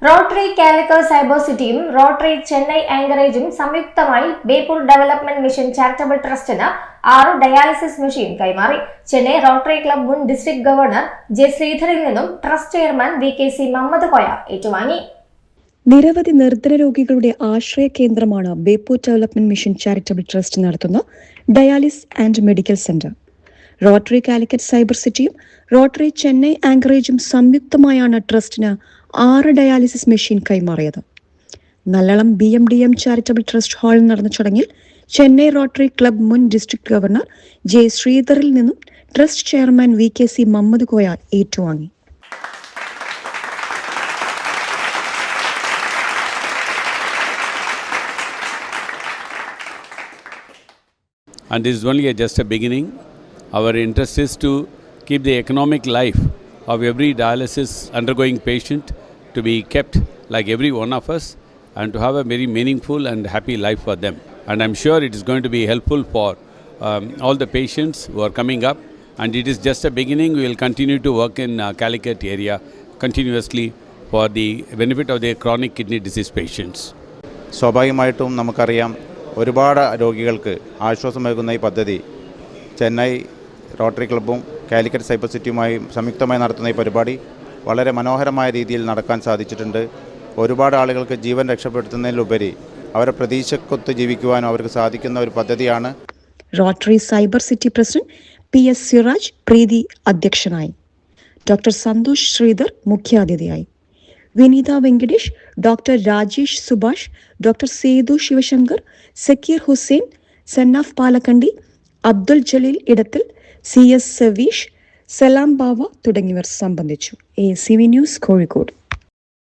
Rotary Calicut cyber സിറ്റിയും rotary Chennai ആങ്കറേജും സംയുക്തമായി ബേപ്പൂർ ഡെവലപ്മെന്റ് മിഷൻ ചാരിറ്റബിൾ ട്രസ്റ്റിന് 6 ഡയാലിസിസ് മെഷീൻ കൈമാറി. ചെന്നൈ റോട്ടറി ക്ലബ് മുൻ ഡിസ്ട്രിക്ട് ഗവർണർ ജെ ശ്രീധറിൽ നിന്നും trust chairman VKC Muhammad Koya ഏറ്റുവാങ്ങി. നിരവധി നിർധന രോഗികളുടെ ആശ്രയ കേന്ദ്രമാണ് Beypore development mission charitable trust നടത്തുന്ന dialysis and medical centre. Rotary Calicut cyber സിറ്റിയും റോട്ടറി ചെന്നൈ ആങ്കറേജും സംയുക്തമായാണ് ട്രസ്റ്റിന് 6 ഡയാലിസിസ് മെഷീൻ കൈമാറിയത്. നല്ലളം BMDM ചാരിറ്റബിൾ ട്രസ്റ്റ് ഹാളിൽ നടന്ന ചടങ്ങിൽ ചെന്നൈ റോട്ടറി ക്ലബ് മുൻ ഡിസ്ട്രിക്ട് ഗവർണർ ജെ ശ്രീധറിൽ നിന്നും trust chairman VKC Muhammad Koya ഏറ്റുവാങ്ങി. And this is only just a beginning. Our interest is to keep the economic life of every dialysis undergoing patient to be kept like every one of us and to have a very meaningful and happy life for them. And I'm sure it is going to be helpful for all the patients who are coming up. And it is just a beginning. We will continue to work in Calicut area continuously for the benefit of the chronic kidney disease patients. സ്വാഭാവികമായിട്ടും നമുക്കറിയാം, ഒരുപാട് രോഗികൾക്ക് ആശ്വാസമേകുന്ന ഈ പദ്ധതി Chennai rotary ക്ലബ്ബും Calicut cyber സിറ്റിയുമായി സംയുക്തമായി നടത്തുന്ന ഈ പരിപാടി വളരെ മനോഹരമായ രീതിയിൽ നടക്കാൻ സാധിച്ചിട്ടുണ്ട്. ഒരുപാട് ആളുകൾക്ക് ജീവൻ രക്ഷപ്പെടുത്തുന്നതിലുപരി അവരെ പ്രതീക്ഷക്കൊത്ത് ജീവിക്കുവാനും അവർക്ക് സാധിക്കുന്ന ഒരു പദ്ധതിയാണ്. Rotary cyber city president PS Siraj Preethi അധ്യക്ഷനായി. ഡോക്ടർ സന്തോഷ് ശ്രീധർ മുഖ്യാതിഥിയായി. Vineetha Venkatesh, doctor Rajesh Subhash, doctor Sethu Sivasankar, Sakkeer Hussain, Sannaf Palakkandi, Abdul Jaleel Edathil, CS Saveesh, Salam Bava തുടങ്ങിയവർ സംബന്ധിച്ചു. ACV news, Kozhikode.